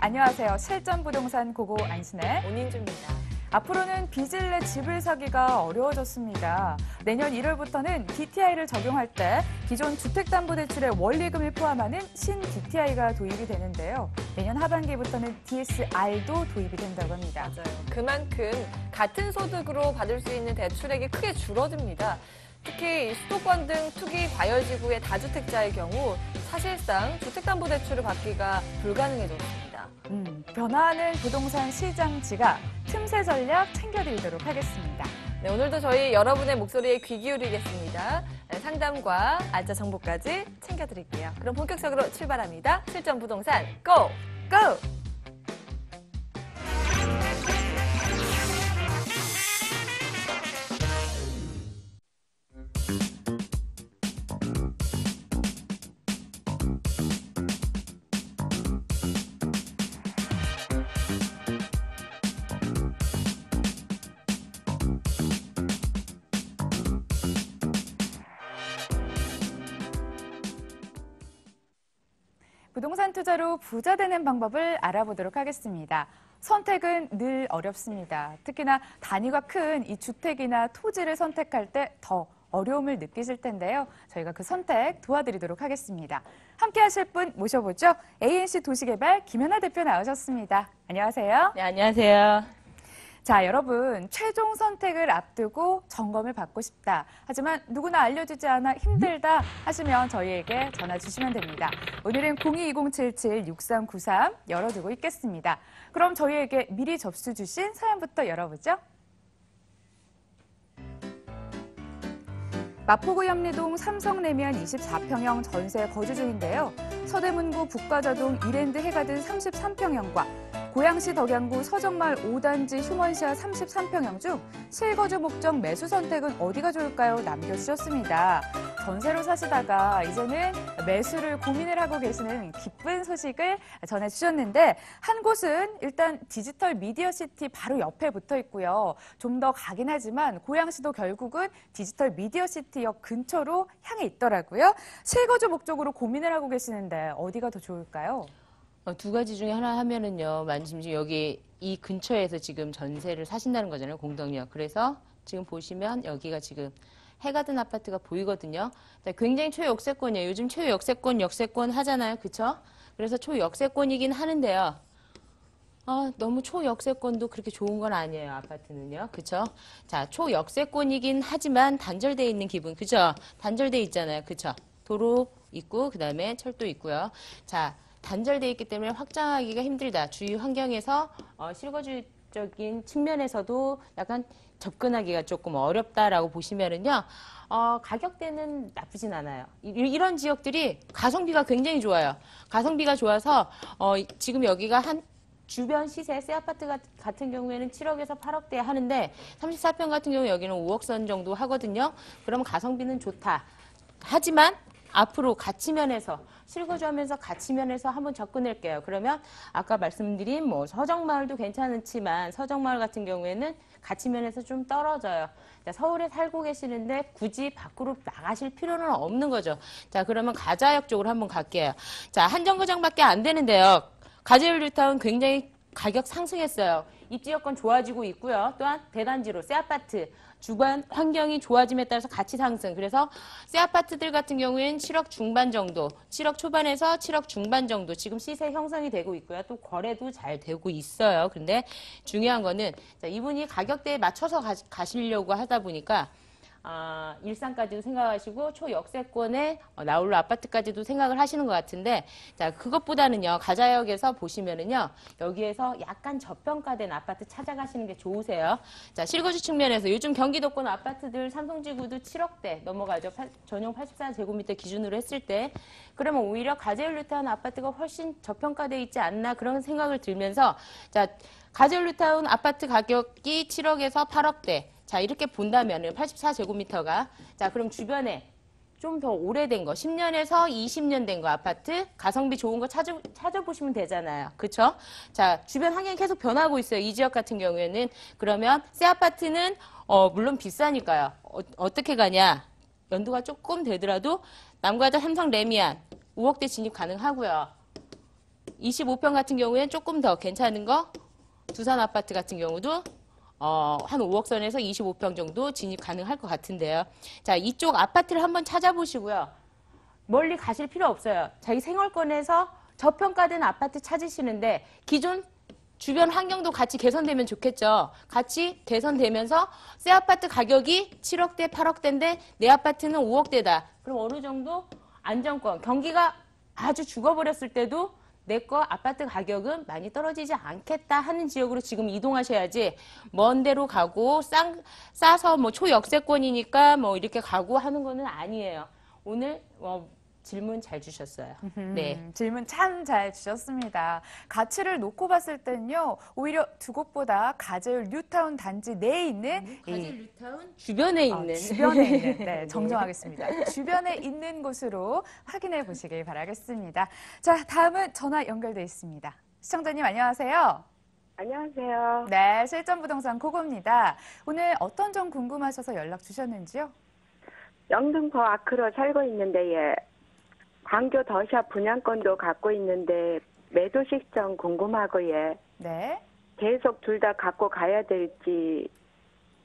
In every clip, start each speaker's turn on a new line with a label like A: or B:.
A: 안녕하세요. 실전부동산 고고 안신혜
B: 온인주입니다.
A: 앞으로는 빚을 내 집을 사기가 어려워졌습니다. 내년 1월부터는 DTI를 적용할 때 기존 주택담보대출의 원리금을 포함하는 신-DTI가 도입이 되는데요. 내년 하반기부터는 DSR도 도입이 된다고 합니다.
B: 맞아요. 그만큼 같은 소득으로 받을 수 있는 대출액이 크게 줄어듭니다. 특히 수도권 등 투기 과열지구의 다주택자의 경우 사실상 주택담보대출을 받기가 불가능해졌습니다.
A: 변화하는 부동산 시장 지각, 틈새 전략 챙겨드리도록 하겠습니다.
B: 네, 오늘도 저희 여러분의 목소리에 귀 기울이겠습니다. 상담과 알짜 정보까지 챙겨드릴게요. 그럼 본격적으로 출발합니다. 실전 부동산 고! 고!
A: 부동산 투자로 부자 되는 방법을 알아보도록 하겠습니다. 선택은 늘 어렵습니다. 특히나 단위가 큰 이 주택이나 토지를 선택할 때 더 어려움을 느끼실 텐데요. 저희가 그 선택 도와드리도록 하겠습니다. 함께 하실 분 모셔보죠. ANC 도시개발 김연아 대표 나오셨습니다. 안녕하세요.
B: 네, 안녕하세요.
A: 자, 여러분, 최종 선택을 앞두고 점검을 받고 싶다. 하지만 누구나 알려주지 않아 힘들다 하시면 저희에게 전화 주시면 됩니다. 오늘은 022077-6393 열어두고 있겠습니다. 그럼 저희에게 미리 접수 주신 사연부터 열어보죠. 마포구 염리동 삼성내면 24평형 전세 거주 중인데요. 서대문구 북가저동 이랜드 해가든 33평형과 고양시 덕양구 서정마을 5단지 휴먼시아 33평형 중 실거주 목적 매수 선택은 어디가 좋을까요? 남겨주셨습니다. 전세로 사시다가 이제는 매수를 고민을 하고 계시는 기쁜 소식을 전해주셨는데 한 곳은 일단 디지털 미디어시티 바로 옆에 붙어 있고요. 좀 더 가긴 하지만 고양시도 결국은 디지털 미디어시티역 근처로 향해 있더라고요. 실거주 목적으로 고민을 하고 계시는데 어디가 더 좋을까요?
C: 두 가지 중에 하나 하면은요, 지금 여기 이 근처에서 지금 전세를 사신다는 거잖아요, 공덕역. 그래서 지금 보시면 여기가 지금 해가든 아파트가 보이거든요. 굉장히 초역세권이에요. 요즘 초역세권, 역세권 하잖아요, 그쵸? 그래서 초역세권이긴 하는데요. 너무 초역세권도 그렇게 좋은 건 아니에요, 아파트는요, 그쵸? 자, 초역세권이긴 하지만 단절돼 있는 기분, 그죠? 단절돼 있잖아요, 그쵸? 도로 있고, 그 다음에 철도 있고요. 자, 단절되어 있기 때문에 확장하기가 힘들다. 주위 환경에서 실거주적인 측면에서도 약간 접근하기가 조금 어렵다라고 보시면은요. 가격대는 나쁘진 않아요. 이런 지역들이 가성비가 굉장히 좋아요. 가성비가 좋아서 지금 여기가 한 주변 시세 새 아파트 같은 경우에는 7억에서 8억대 하는데 34평 같은 경우 여기는 5억 선 정도 하거든요. 그럼 가성비는 좋다. 하지만 앞으로 가치면에서 실거주하면서 가치면에서 한번 접근할게요. 그러면 아까 말씀드린 서정마을도 괜찮지만 서정마을 같은 경우에는 가치면에서 좀 떨어져요. 자, 서울에 살고 계시는데 굳이 밖으로 나가실 필요는 없는 거죠. 자, 그러면 가자역 쪽으로 한번 갈게요. 자, 한 정거장밖에 안 되는데요. 가재율뉴타운 굉장히 가격 상승했어요. 입지여건 좋아지고 있고요. 또한 대단지로 새 아파트 주관 환경이 좋아짐에 따라서 가치 상승. 그래서 새 아파트들 같은 경우에는 7억 중반 정도, 7억 초반에서 7억 중반 정도 지금 시세 형성이 되고 있고요. 또 거래도 잘 되고 있어요. 근데 중요한 거는 이분이 가격대에 맞춰서 가시려고 하다 보니까 일산까지도 생각하시고 초역세권에 나홀로 아파트까지도 생각을 하시는 것 같은데, 자, 그것보다는요, 가자역에서 보시면은요, 여기에서 약간 저평가된 아파트 찾아가시는 게 좋으세요. 자, 실거주 측면에서 요즘 경기도권 아파트들 삼성지구도 7억대 넘어가죠. 전용 84제곱미터 기준으로 했을 때. 그러면 오히려 가재율뉴타운 아파트가 훨씬 저평가돼 있지 않나 그런 생각을 들면서, 자, 가재율뉴타운 아파트 가격이 7억에서 8억대. 자, 이렇게 본다면은 84제곱미터가 자, 그럼 주변에 좀 더 오래된 거, 10년에서 20년 된 거 아파트, 가성비 좋은 거 찾아보시면 되잖아요. 그쵸? 자, 주변 환경이 계속 변하고 있어요. 이 지역 같은 경우에는. 그러면 새 아파트는 물론 비싸니까요. 어떻게 가냐? 연도가 조금 되더라도 남과자 삼성 레미안 5억대 진입 가능하고요. 25평 같은 경우에는 조금 더 괜찮은 거 두산 아파트 같은 경우도 한 5억 선에서 25평 정도 진입 가능할 것 같은데요. 자, 이쪽 아파트를 한번 찾아보시고요. 멀리 가실 필요 없어요. 자기 생활권에서 저평가된 아파트 찾으시는데 기존 주변 환경도 같이 개선되면 좋겠죠. 같이 개선되면서 새 아파트 가격이 7억대, 8억대인데 내 아파트는 5억대다. 그럼 어느 정도 안정권, 경기가 아주 죽어버렸을 때도 내 거 아파트 가격은 많이 떨어지지 않겠다 하는 지역으로 지금 이동하셔야지 먼 데로 가고 싸서 뭐 초역세권이니까 뭐 이렇게 가고 하는 거는 아니에요. 오늘 질문 잘 주셨어요. 네.
A: 질문 참 잘 주셨습니다. 가치를 놓고 봤을 땐요, 오히려 두 곳보다 가젤 뉴타운 단지 내에 있는
C: 가젤 뉴타운 주변에 있는
A: 주변에 있는, 네, 정정하겠습니다. 주변에 있는 곳으로 확인해 보시길 바라겠습니다. 자, 다음은 전화 연결돼 있습니다. 시청자님 안녕하세요.
D: 안녕하세요.
A: 네, 실전부동산 고고입니다. 오늘 어떤 점 궁금하셔서 연락 주셨는지요?
D: 영등포 아크로 살고 있는데 예. 광교 더샵 분양권도 갖고 있는데 매도 시점 궁금하고 예.
A: 네.
D: 계속 둘 다 갖고 가야 될지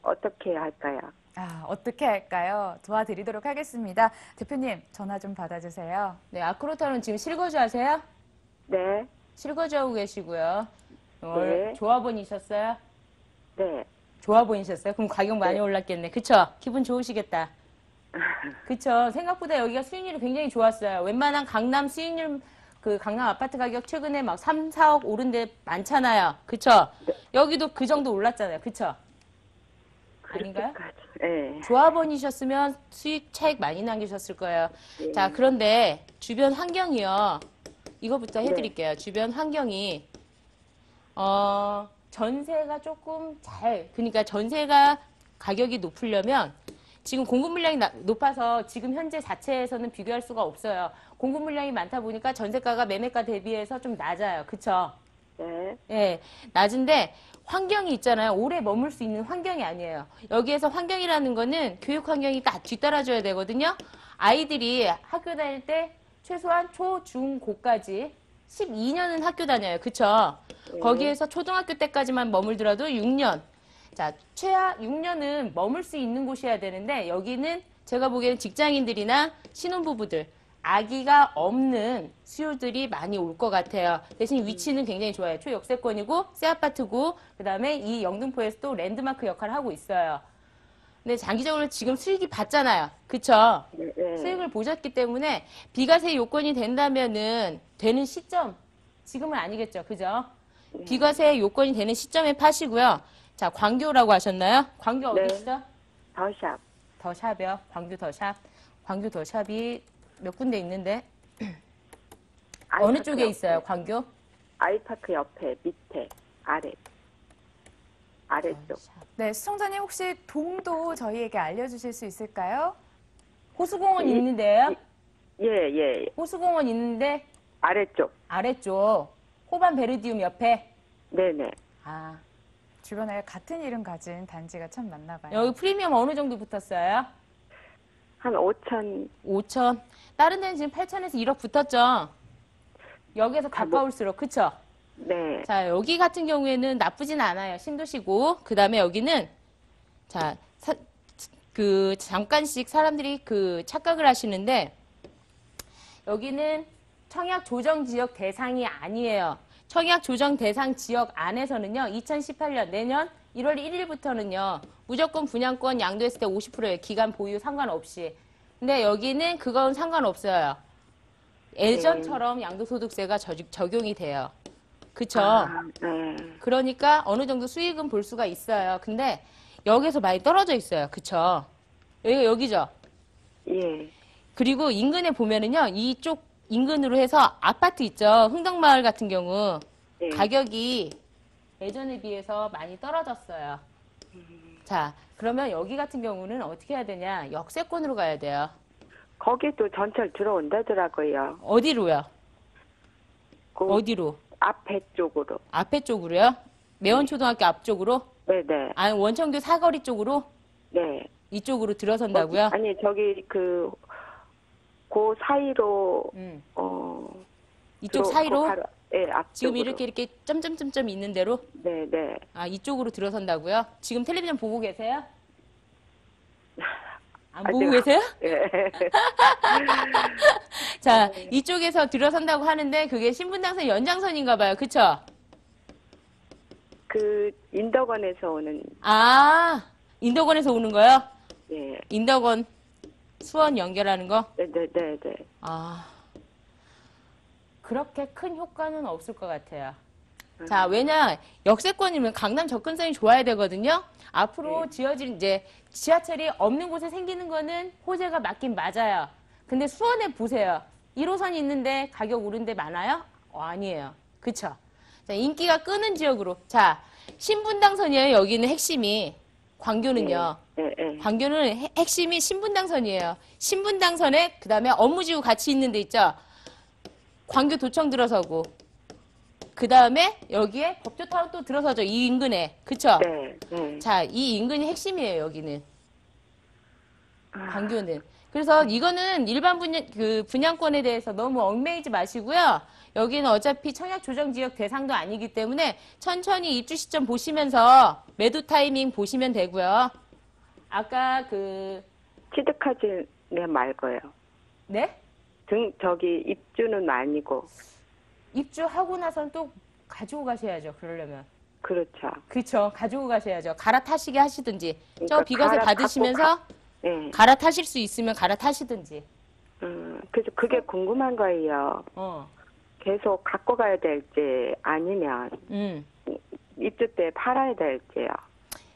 D: 어떻게 할까요?
A: 어떻게 할까요? 도와드리도록 하겠습니다. 대표님, 전화 좀 받아주세요.
C: 네, 아크로타운 지금 실거주 하세요?
D: 네.
C: 실거주하고 계시고요.
D: 네.
C: 조합원이셨어요?
D: 네.
C: 조합원이셨어요? 그럼 가격 많이
D: 네.
C: 올랐겠네. 그쵸? 기분 좋으시겠다. 그쵸? 생각보다 여기가 수익률이 굉장히 좋았어요. 웬만한 강남 수익률, 강남 아파트 가격 최근에 막 3, 4억 오른 데 많잖아요. 그쵸? 여기도 그 정도 올랐잖아요. 그쵸? 아닌가요?
D: 네.
C: 조합원이셨으면 수익 차익 많이 남기셨을 거예요.
D: 네.
C: 자, 그런데 주변 환경이요. 이거부터
D: 네.
C: 해드릴게요. 주변 환경이, 전세가 조금 그러니까 전세가 가격이 높으려면 지금 공급 물량이 높아서 지금 현재 자체에서는 비교할 수가 없어요. 공급 물량이 많다 보니까 전세가가 매매가 대비해서 좀 낮아요. 그쵸?
D: 네.
C: 예, 낮은데 환경이 있잖아요. 오래 머물 수 있는 환경이 아니에요. 여기에서 환경이라는 거는 교육 환경이 딱 뒤따라줘야 되거든요. 아이들이 학교 다닐 때 최소한 초, 중, 고까지 12년은 학교 다녀요. 그쵸?
D: 네.
C: 거기에서 초등학교 때까지만 머물더라도 6년. 자, 최하 6년은 머물 수 있는 곳이어야 되는데 여기는 제가 보기에는 직장인들이나 신혼부부들, 아기가 없는 수요들이 많이 올 것 같아요. 대신 위치는 굉장히 좋아요. 초역세권이고 새 아파트고 그다음에 이 영등포에서 또 랜드마크 역할을 하고 있어요. 근데 장기적으로 지금 수익이 받잖아요. 그쵸?
D: 네. 네.
C: 수익을 보셨기 때문에 비과세 요건이 된다면은 되는 시점, 지금은 아니겠죠. 그죠? 비과세 요건이 되는 시점에 파시고요. 자, 광교라고 하셨나요? 광교
D: 네.
C: 어디시죠?
D: 더샵.
C: 더샵이요. 광교 더샵. 광교 더샵이 몇 군데 있는데 어느
D: 아이파크
C: 쪽에
D: 옆에.
C: 있어요? 광교?
D: 아이파크 옆에 밑에 아래쪽.
A: 네, 시청자님 혹시 동도 저희에게 알려주실 수 있을까요?
C: 호수공원 있는데요.
D: 예.
C: 호수공원 있는데
D: 아래쪽.
C: 아래쪽 호반 베르디움 옆에.
D: 네네.
C: 아,
A: 주변에 같은 이름 가진 단지가 참 많나 봐요.
C: 여기 프리미엄 어느 정도 붙었어요?
D: 한 5천.
C: 5천. 다른 데는 지금 8천에서 1억 붙었죠. 여기에서 가까울수록 그쵸?
D: 네.
C: 자, 여기 같은 경우에는 나쁘진 않아요. 신도시고. 그 다음에 여기는, 자, 잠깐씩 사람들이 착각을 하시는데, 여기는 청약 조정 지역 대상이 아니에요. 청약 조정 대상 지역 안에서는요, 2018년 내년 1월 1일부터는요, 무조건 분양권 양도했을 때 50%예요. 기간 보유 상관없이. 근데 여기는 그건 상관없어요. 예전처럼 양도소득세가 적용이 돼요. 그쵸?
D: 네.
C: 그러니까 어느 정도 수익은 볼 수가 있어요. 근데 여기서 많이 떨어져 있어요. 그쵸? 여기죠?
D: 예.
C: 그리고 인근에 보면은요, 이쪽 인근으로 해서 아파트 있죠? 흥덕마을 같은 경우.
D: 네.
C: 가격이 예전에 비해서 많이 떨어졌어요. 자, 그러면 여기 같은 경우는 어떻게 해야 되냐? 역세권으로 가야 돼요.
D: 거기도 전철 들어온다더라고요.
C: 어디로요?
D: 그
C: 어디로?
D: 앞에 쪽으로.
C: 앞에 쪽으로요? 매원초등학교 앞쪽으로?
D: 네네.
C: 아니, 원청교 사거리 쪽으로?
D: 네.
C: 이쪽으로 들어선다고요?
D: 아니 저기 그 사이로
C: 음.
D: 어
C: 이쪽 사이로?
D: 예, 앞쪽으로.
C: 지금 이렇게 점점점점 있는 대로?
D: 네, 네.
C: 아, 이쪽으로 들어선다고요? 지금 텔레비전 보고 계세요? 안 보고 계세요?
D: 예.
C: 자, 이쪽에서 들어선다고 하는데 그게 신분당선 연장선인가 봐요. 그쵸?
D: 그 인덕원에서 오는
C: 아, 인덕원에서 오는 거요?
D: 예.
C: 인덕원 수원 연결하는 거?
D: 네, 네, 네, 네.
C: 아, 그렇게 큰 효과는 없을 것 같아요. 자, 왜냐, 역세권이면 강남 접근성이 좋아야 되거든요? 앞으로 지어질, 이제, 지하철이 없는 곳에 생기는 거는 호재가 맞긴 맞아요. 근데 수원에 보세요. 1호선이 있는데 가격 오른 데 많아요? 아니에요. 그쵸? 자, 인기가 끄는 지역으로. 자, 신분당선이에요. 여기는 핵심이. 광교는요.
D: 예, 예.
C: 광교는 핵심이 신분당선이에요. 신분당선에 그 다음에 업무지구 같이 있는 데 있죠. 광교 도청 들어서고 그 다음에 여기에 법조타운 또 들어서죠. 이 인근에. 그쵸?
D: 네, 네.
C: 자, 이 인근이 핵심이에요. 여기는. 광교는. 그래서 이거는 일반 분양권에 대해서 너무 얽매이지 마시고요. 여기는 어차피 청약 조정 지역 대상도 아니기 때문에 천천히 입주 시점 보시면서 매도 타이밍 보시면 되고요. 아까
D: 취득하지 말고요.
C: 네?
D: 저기 입주는 아니고.
C: 입주하고 나서는 또 가지고 가셔야죠. 그러려면.
D: 그렇죠.
C: 그렇죠. 가지고 가셔야죠. 갈아타시게 하시든지.
D: 그러니까
C: 저 비과세 받으시면서
D: 예.
C: 갈아타실 수 있으면 갈아타시든지.
D: 그래서 그게 궁금한 거예요. 계속 갖고 가야 될지 아니면 입주 때 팔아야 될지요.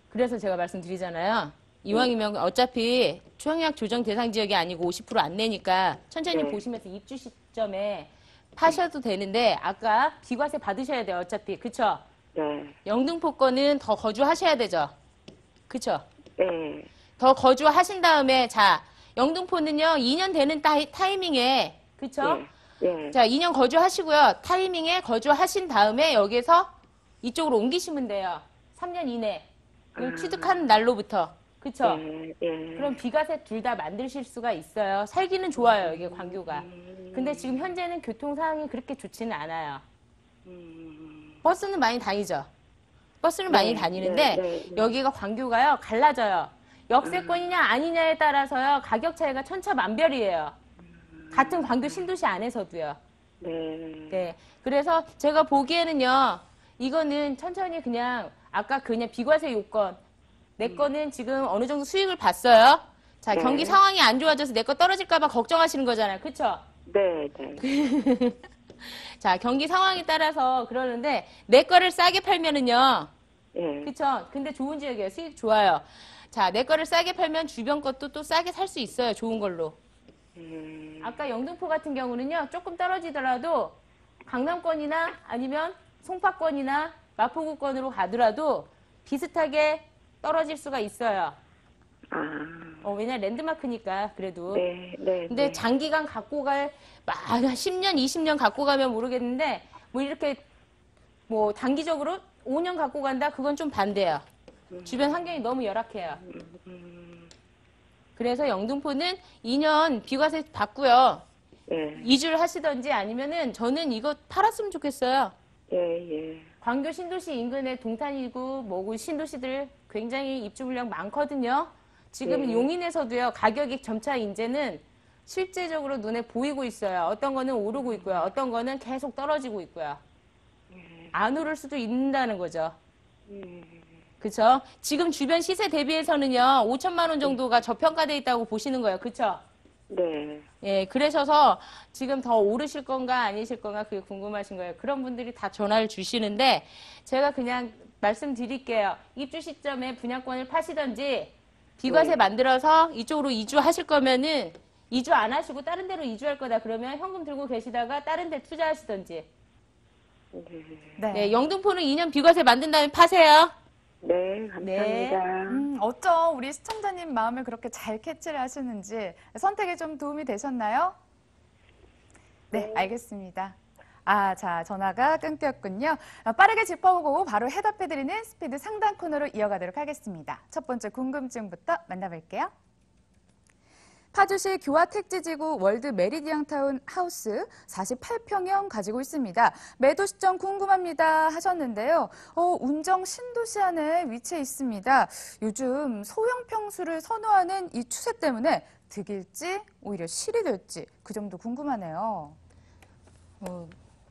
C: 그래서 제가 말씀드리잖아요. 이왕이면 어차피 청약 조정 대상 지역이 아니고 50% 안 내니까 천천히
D: 네.
C: 보시면서 입주 시점에 파셔도 되는데 아까 비과세 받으셔야 돼요. 어차피. 그쵸?
D: 네.
C: 영등포 거는 더 거주하셔야 되죠. 그쵸?
D: 네.
C: 더 거주하신 다음에 자 영등포는요 2년 되는 타이밍에 그쵸?
D: 예.
C: 자 2년 거주하시고요. 타이밍에 거주하신 다음에 여기서 이쪽으로 옮기시면 돼요. 3년 이내. 취득한 날로부터. 그쵸?
D: 예.
C: 그럼 비과세 둘 다 만드실 수가 있어요. 살기는 좋아요, 이게 광교가. 근데 지금 현재는 교통 상황이 그렇게 좋지는 않아요. 버스는 많이 다니죠? 버스는 많이 다니는데 여기가 광교가요, 갈라져요. 역세권이냐 아니냐에 따라서요, 가격 차이가 천차만별이에요. 같은 광교 신도시 안에서도요. 네. 그래서 제가 보기에는요, 이거는 천천히 그냥 아까 그냥 비과세 요건 내 거는 지금 어느 정도 수익을 봤어요. 자, 경기 상황이 안 좋아져서 내 거 떨어질까봐 걱정하시는 거잖아요. 그쵸?
D: 네.
C: 자, 경기 상황에 따라서 그러는데 내 거를 싸게 팔면은요.
D: 예.
C: 그쵸? 근데 좋은 지역이에요. 수익 좋아요. 자, 내 거를 싸게 팔면 주변 것도 또 싸게 살 수 있어요. 좋은 걸로. 아까 영등포 같은 경우는요. 조금 떨어지더라도 강남권이나 아니면 송파권이나 마포구권으로 가더라도 비슷하게 떨어질 수가 있어요. 왜냐 랜드마크니까 그래도.
D: 네.
C: 근데 장기간 갖고 갈 10년, 20년 갖고 가면 모르겠는데 뭐 이렇게 뭐 단기적으로 5년 갖고 간다? 그건 좀 반대예요. 주변 환경이 너무 열악해요. 그래서 영등포는 2년 비과세 받고요. 이주를 하시던지 아니면은 저는 이거 팔았으면 좋겠어요.
D: 예.
C: 광교 신도시 인근에 동탄이고 뭐고 신도시들 굉장히 입주 물량 많거든요. 지금 용인에서도요. 가격이 점차 이제는 실제적으로 눈에 보이고 있어요. 어떤 거는 오르고 있고요. 어떤 거는 계속 떨어지고 있고요. 안 오를 수도 있다는 거죠. 그쵸? 지금 주변 시세 대비해서는요. 5천만 원 정도가 저평가돼 있다고 보시는 거예요. 그쵸?
D: 네.
C: 예, 그러셔서 지금 더 오르실 건가 아니실 건가 그게 궁금하신 거예요. 그런 분들이 다 전화를 주시는데 제가 그냥 말씀드릴게요. 입주 시점에 분양권을 파시던지 비과세 만들어서 이쪽으로 이주하실 거면은 이주 안 하시고 다른 데로 이주할 거다 그러면 현금 들고 계시다가 다른 데 투자하시던지. 네, 영등포는 2년 비과세 만든 다음에 파세요.
D: 네, 감사합니다.
A: 어쩜 우리 시청자님 마음을 그렇게 잘 캐치를 하시는지 선택에 좀 도움이 되셨나요? 네, 알겠습니다. 자, 전화가 끊겼군요. 빠르게 짚어보고 바로 해답해드리는 스피드 상담 코너로 이어가도록 하겠습니다. 첫 번째 궁금증부터 만나볼게요. 파주시 교화 택지지구 월드 메리디안 타운 하우스 48평형 가지고 있습니다. 매도 시점 궁금합니다 하셨는데요. 운정 신도시 안에 위치해 있습니다. 요즘 소형 평수를 선호하는 이 추세 때문에 득일지 오히려 실이 될지 그 점도 궁금하네요.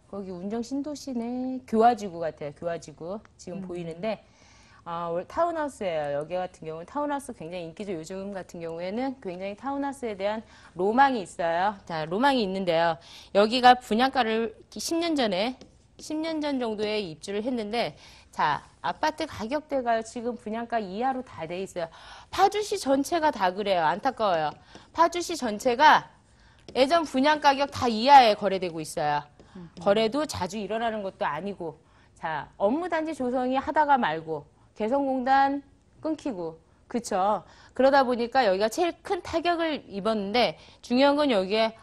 C: 거기 운정 신도시네. 교화지구 같아요. 교화지구. 지금 보이는데 타운하우스예요. 여기 같은 경우는 타운하우스 굉장히 인기죠. 요즘 같은 경우에는 굉장히 타운하우스에 대한 로망이 있어요. 자, 로망이 있는데요. 여기가 분양가를 10년 전 정도에 입주를 했는데, 자, 아파트 가격대가 지금 분양가 이하로 다 돼 있어요. 파주시 전체가 다 그래요. 안타까워요. 파주시 전체가 예전 분양 가격 다 이하에 거래되고 있어요. 거래도 자주 일어나는 것도 아니고, 자, 업무단지 조성이 하다가 말고, 개성공단 끊기고, 그쵸? 그러다 보니까 여기가 제일 큰 타격을 입었는데, 중요한 건 여기에,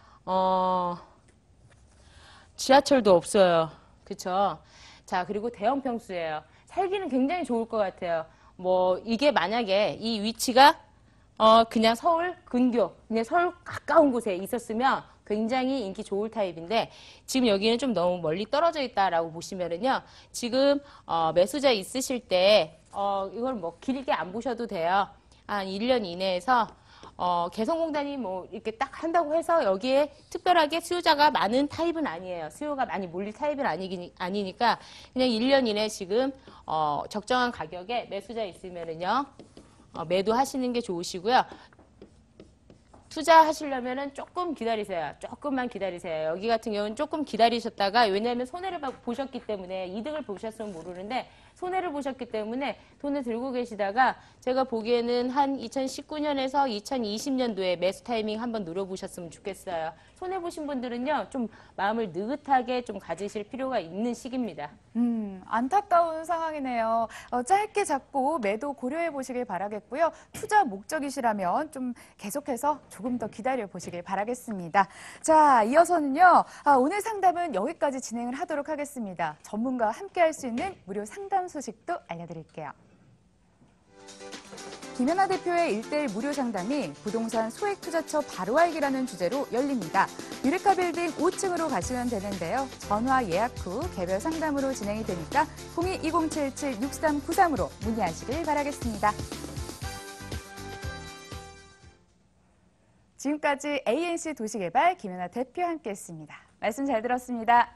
C: 지하철도 없어요. 그쵸? 자, 그리고 대형 평수예요. 살기는 굉장히 좋을 것 같아요. 이게 만약에 이 위치가, 그냥 서울 근교, 그냥 서울 가까운 곳에 있었으면 굉장히 인기 좋을 타입인데, 지금 여기는 좀 너무 멀리 떨어져 있다라고 보시면은요, 지금, 매수자 있으실 때, 이걸 길게 안 보셔도 돼요. 한 1년 이내에서, 개성공단이 이렇게 딱 한다고 해서 여기에 특별하게 수요자가 많은 타입은 아니에요. 수요가 많이 몰릴 타입은 아니니까, 그냥 1년 이내 지금, 적정한 가격에 매수자 있으면은요, 매도하시는 게 좋으시고요. 투자하시려면은 조금 기다리세요. 조금만 기다리세요. 여기 같은 경우는 조금 기다리셨다가, 왜냐하면 손해를 보셨기 때문에, 이득을 보셨으면 모르는데 손해를 보셨기 때문에 돈을 들고 계시다가, 제가 보기에는 한 2019년에서 2020년도에 매수 타이밍 한번 노려보셨으면 좋겠어요. 손해 보신 분들은요, 좀 마음을 느긋하게 좀 가지실 필요가 있는 시기입니다.
A: 안타까운 상황이네요. 짧게 잡고 매도 고려해 보시길 바라겠고요. 투자 목적이시라면 좀 계속해서 조금 더 기다려 보시길 바라겠습니다. 자, 이어서는요. 오늘 상담은 여기까지 진행을 하도록 하겠습니다. 전문가와 함께 할 수 있는 무료 상담 소식도 알려드릴게요. 김연아 대표의 1:1 무료 상담이 부동산 소액투자처 바로 알기라는 주제로 열립니다. 유레카 빌딩 5층으로 가시면 되는데요. 전화 예약 후 개별 상담으로 진행이 되니까 02-2077-6393으로 문의하시길 바라겠습니다. 지금까지 ANC 도시개발 김연아 대표와 함께했습니다. 말씀 잘 들었습니다.